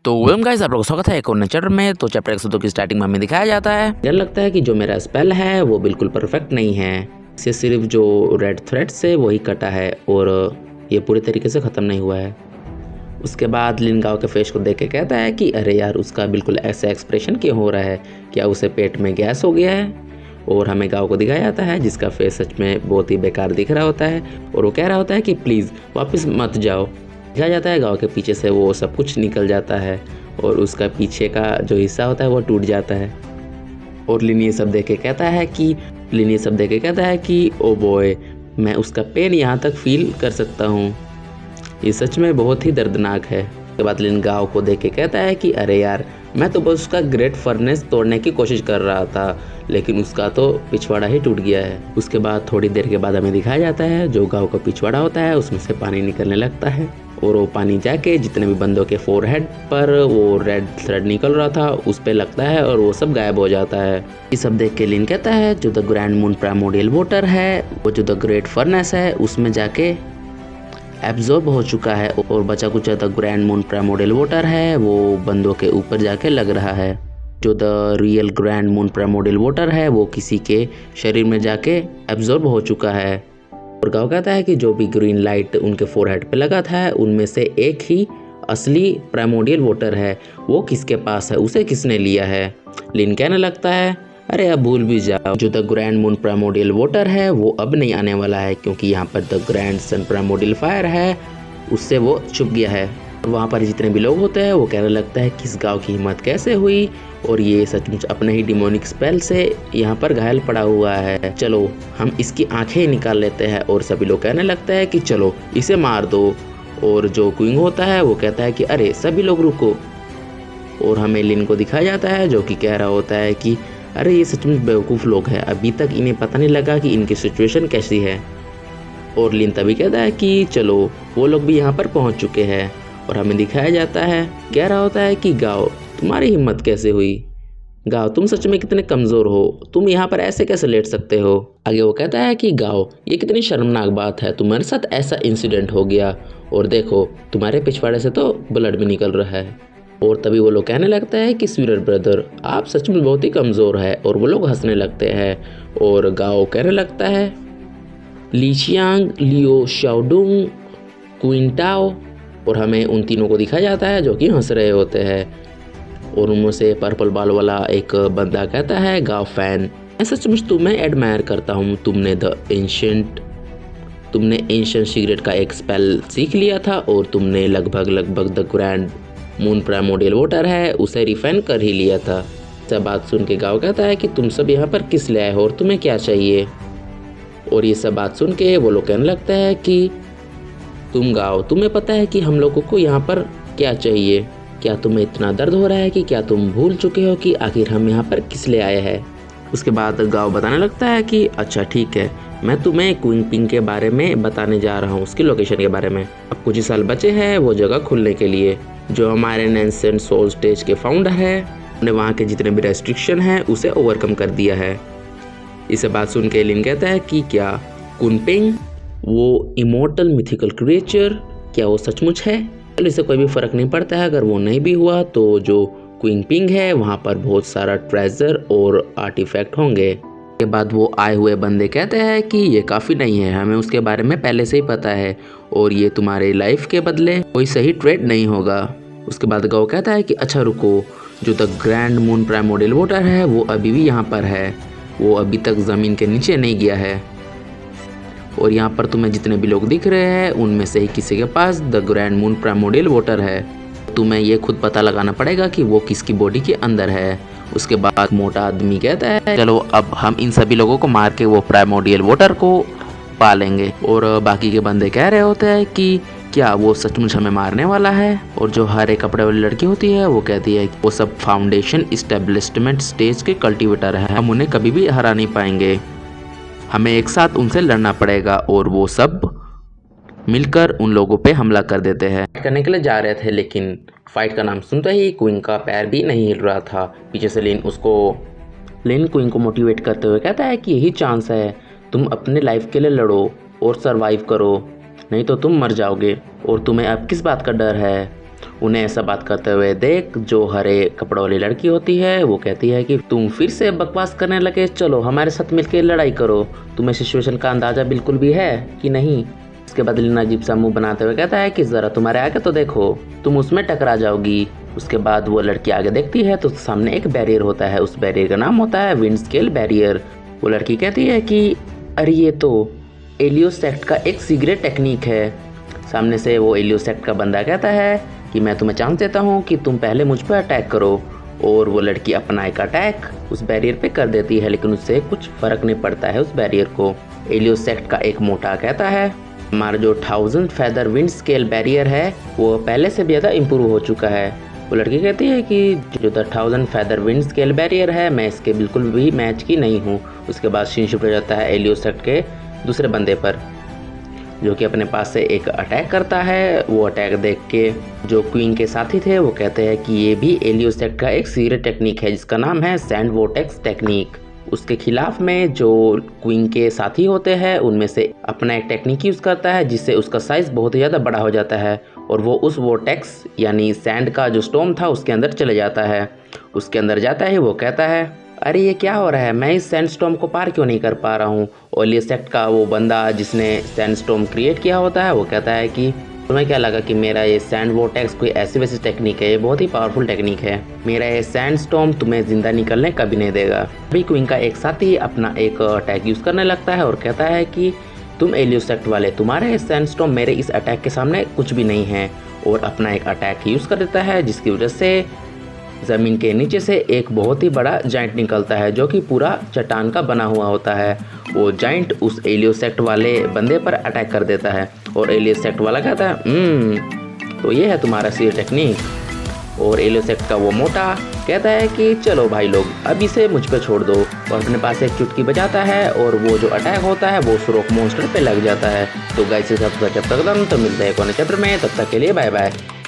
तो welcome guys, आप लोगों का स्वागत है एक और नए चैप्टर में। तो चैप्टर 102 की स्टार्टिंग में हमें दिखाया जाता है, मुझे लगता है कि जो मेरा स्पेल है वो बिल्कुल परफेक्ट नहीं है, इसे सिर्फ जो रेड थ्रेड से वही कटा है और ये पूरी तरीके से ख़त्म नहीं हुआ है। उसके बाद लिन गाओ के फेस को देख के कहता है कि अरे यार, उसका बिल्कुल ऐसा एक्सप्रेशन क्यों हो रहा है, क्या उसे पेट में गैस हो गया है। और हमें गाओ को दिखाया जाता है जिसका फेस सच में बहुत ही बेकार दिख रहा होता है और वो कह रहा होता है कि प्लीज़ वापस मत जाओ। दिखाया जाता है गाँव के पीछे से वो सब कुछ निकल जाता है और उसका पीछे का जो हिस्सा होता है वो टूट जाता है। और लिन ये सब देख के कहता है कि ओ बॉय, मैं उसका पेन यहाँ तक फील कर सकता हूँ, ये सच में बहुत ही दर्दनाक है। उसके बाद लिन गाँव को देख के कहता है कि अरे यार, मैं तो बस उसका ग्रेट फर्नेस तोड़ने की कोशिश कर रहा था, लेकिन उसका तो पिछवाड़ा ही टूट गया है। उसके बाद थोड़ी देर के बाद हमें दिखाया जाता है जो गाँव का पिछवाड़ा होता है उसमें से पानी निकलने लगता है और वो पानी जाके जितने भी बंदों के फोरहेड पर वो रेड थ्रेड निकल रहा था उस पे लगता है और वो सब गायब हो जाता है। ये सब देख के लिन कहता है जो the grand moon primordial water है वो जो द ग्रेट फर्नेस है उसमें जाके एब्जॉर्ब हो चुका है और बचा कुछ the grand moon primordial water है वो बंदों के ऊपर जाके लग रहा है। जो the real grand moon primordial water है वो किसी के शरीर में जाके एब्जॉर्ब हो चुका है। और गाँव कहता है कि जो भी ग्रीन लाइट उनके फोरहेड पे लगा था उनमें से एक ही असली प्राइमोर्डियल वाटर है, वो किसके पास है, उसे किसने लिया है। लिन कहने लगता है अरे अब भूल भी जाओ, जो the grand moon primordial water है वो अब नहीं आने वाला है क्योंकि यहाँ पर the grand son primordial fire है उससे वो छुप गया है। और वहाँ पर जितने भी लोग होते हैं वो कहने लगता है कि इस गाँव की हिम्मत कैसे हुई और ये सचमुच अपने ही डिमोनिक स्पेल से यहाँ पर घायल पड़ा हुआ है, चलो हम इसकी आंखें निकाल लेते हैं। और सभी लोग कहने लगता है कि चलो इसे मार दो। और जो क्विंग होता है वो कहता है कि अरे सभी लोग रुको। और हमें लिन को दिखाया जाता है जो कि कह रहा होता है कि अरे ये सचमुच बेवकूफ़ लोग हैं, अभी तक इन्हें पता नहीं लगा कि इनकी सिचुएशन कैसी है। और लिन तभी कहता है कि चलो वो लोग भी यहाँ पर पहुँच चुके हैं। और हमें दिखाया जाता है, कह रहा होता है कि गाओ तुम्हारी हिम्मत कैसे हुई, गाओ तुम सच में कितने कमज़ोर हो, तुम यहाँ पर ऐसे कैसे लेट सकते हो। आगे वो कहता है कि गाओ ये कितनी शर्मनाक बात है, तुम्हारे साथ ऐसा इंसिडेंट हो गया और देखो तुम्हारे पिछवाड़े से तो ब्लड भी निकल रहा है। और तभी वो लोग कहने लगता है कि स्वीटर ब्रदर आप सच में बहुत ही कमज़ोर है और वो लोग हंसने लगते हैं। और गाओ कहने लगता है ली चियांग, लियो शाओडुंग, क्विंटाओ। और हमें उन तीनों को दिखाया जाता है जो कि हंस रहे होते हैं। और उनमें से पर्पल बाल वाला एक बंदा कहता है गाओ फैन, मैं सचमुच तुम्हें एडमायर करता हूँ, तुमने एंशिएंट सीक्रेट का एक स्पेल सीख लिया था और तुमने लगभग the grand moon primordial water है उसे रिफाइन कर ही लिया था। सब बात सुन के गाओ कहता है कि तुम सब यहाँ पर किस लिए आए हो और तुम्हें क्या चाहिए। और ये सब बात सुन के वो लोग कहने लगता है कि तुम गाओ तुम्हें पता है कि हम लोगों को यहाँ पर क्या चाहिए, क्या तुम्हें इतना दर्द हो रहा है कि क्या तुम भूल चुके हो कि आखिर हम यहाँ पर किस लिए आए हैं। उसके बाद गाओ बताने लगता है कि अच्छा ठीक है, मैं तुम्हें क्विंग पिंग के बारे में बताने जा रहा हूँ, उसकी लोकेशन के बारे में। अब कुछ ही साल बचे हैं वो जगह खुलने के लिए। जो हमारे नैन्सेंट सोल स्टेज के फाउंडर है उन्होंने वहाँ के जितने भी रेस्ट्रिक्शन है उसे ओवरकम कर दिया है। इसे बात सुन के लिन कहता है कि क्या कुनपिंग वो इमोर्टल मिथिकल क्रिएचर, क्या वो सचमुच है। चलो इससे कोई भी फ़र्क नहीं पड़ता है, अगर वो नहीं भी हुआ तो जो क्विंग पिंग है वहाँ पर बहुत सारा ट्रेजर और आर्टिफैक्ट होंगे। के बाद वो आए हुए बंदे कहते हैं कि ये काफ़ी नहीं है, हमें उसके बारे में पहले से ही पता है और ये तुम्हारे लाइफ के बदले कोई सही ट्रेड नहीं होगा। उसके बाद गाओ कहता है कि अच्छा रुको, जो the grand moon primordial water है वो अभी भी यहाँ पर है, वो अभी तक ज़मीन के नीचे नहीं गया है। और यहाँ पर तुम्हें जितने भी लोग दिख रहे हैं उनमें से ही किसी के पास the grand moon primordial water है, तुम्हें ये खुद पता लगाना पड़ेगा कि वो किसकी बॉडी के अंदर है। उसके बाद मोटा आदमी कहता है चलो अब हम इन सभी लोगों को मार के वो प्राइमोर्डियल वाटर को पालेंगे। और बाकी के बंदे कह रहे होते हैं कि क्या वो सचमुच हमें मारने वाला है। और जो हरे कपड़े वाली लड़की होती है वो कहती है वो सब फाउंडेशन इस्टेब्लिशमेंट स्टेज के कल्टिवेटर है, हम उन्हें कभी भी हरा नहीं पाएंगे, हमें एक साथ उनसे लड़ना पड़ेगा। और वो सब मिलकर उन लोगों पे हमला कर देते हैं। करने के लिए जा रहे थे लेकिन फाइट का नाम सुनते ही क्वीन का पैर भी नहीं हिल रहा था। पीछे से लिन क्वीन को मोटिवेट करते हुए कहता है कि यही चांस है, तुम अपने लाइफ के लिए लड़ो और सरवाइव करो, नहीं तो तुम मर जाओगे और तुम्हें अब किस बात का डर है। उन्हें ऐसा बात करते हुए देख जो हरे कपड़ों वाली लड़की होती है वो कहती है कि तुम फिर से बकवास करने लगे, चलो हमारे साथ मिलकर लड़ाई करो। तुम्हें सिचुएशन का अंदाजा बिल्कुल भी है कि नहीं? इसके बाद लीना अजीब सा मुंह बनाते हुए कहता है कि जरा तुम्हारे आगे तो देखो, तुम उसमें टकरा जाओगी। उसके बाद वो लड़की आगे देखती है तो सामने एक बैरियर होता है, उस बैरियर का नाम होता है विंड स्केल बैरियर। वो लड़की कहती है कि अरे ये तो एलियोसेक्ट का एक सीक्रेट टेक्निक है। सामने से वो एलियोसेक्ट का बंदा कहता है कि मैं तुम्हें चांस देता हूँ कि तुम पहले मुझ पर अटैक करो। और वो लड़की अपना एक अटैक उस बैरियर पे कर देती है, लेकिन उससे कुछ फर्क नहीं पड़ता है उस बैरियर को। एलियोसेक्ट का एक मोटा कहता है हमारा जो 1000 फेदर विंड स्केल बैरियर है वो पहले से भी ज़्यादा इम्प्रूव हो चुका है। वो लड़की कहती है कि जो 1000 फेदर विंड स्केल बैरियर है मैं इसके बिल्कुल भी मैच की नहीं हूँ। उसके बाद सीन शिफ्ट हो जाता है एलियोसेक्ट के दूसरे बंदे पर, जो कि अपने पास से एक अटैक करता है। वो अटैक देख के जो क्वीन के साथी थे वो कहते हैं कि ये भी एलियोसेक्ट का एक सीक्रेट टेक्निक है जिसका नाम है सैंड वोर्टेक्स टेक्निक। उसके खिलाफ में जो क्वीन के साथी होते हैं उनमें से अपना एक टेक्निक यूज़ करता है जिससे उसका साइज़ बहुत ही ज़्यादा बड़ा हो जाता है और वो उस वोर्टेक्स यानी सैंड का जो स्टॉर्म था उसके अंदर चले जाता है। उसके अंदर जाता है वो कहता है अरे ये क्या हो रहा है, मैं इस सैंड स्टॉर्म को पार क्यों नहीं कर पा रहा हूँ। और एलियोसेक्ट का वो बंदा जिसने सैंड स्टॉर्म क्रिएट किया होता है वो कहता है कि तुम्हें क्या लगा कि मेरा ये सैंड वोर्टेक्स कोई ऐसी वैसी टेक्निक है, ये बहुत ही पावरफुल टेक्निक है। मेरा ये सैंड स्टॉर्म तुम्हें जिंदा निकलने कभी नहीं देगा। अभी क्वीन का एक साथी अपना एक अटैक यूज़ करने लगता है और कहता है कि तुम एलियोसेक्ट वाले, तुम्हारे सैंड स्टॉर्म मेरे इस अटैक के सामने कुछ भी नहीं है। और अपना एक अटैक यूज़ कर देता है जिसकी वजह से ज़मीन के नीचे से एक बहुत ही बड़ा जाइंट निकलता है जो कि पूरा चट्टान का बना हुआ होता है। वो जाइंट उस एलियोसेक्ट वाले बंदे पर अटैक कर देता है और एलियोसेक्ट वाला कहता है तो ये है तुम्हारा सीक्रेट टेक्निक। और एलियोसेक्ट का वो मोटा कहता है कि चलो भाई लोग अब इसे मुझ पे छोड़ दो, और अपने पास एक चुटकी बजाता है और वो जो अटैक होता है वो सुरोक मॉन्स्टर पे लग जाता है। तो गाइस इस एपिसोड तक तो मिलते हैं एक और नए चैप्टर में, तब तक के लिए बाय बाय।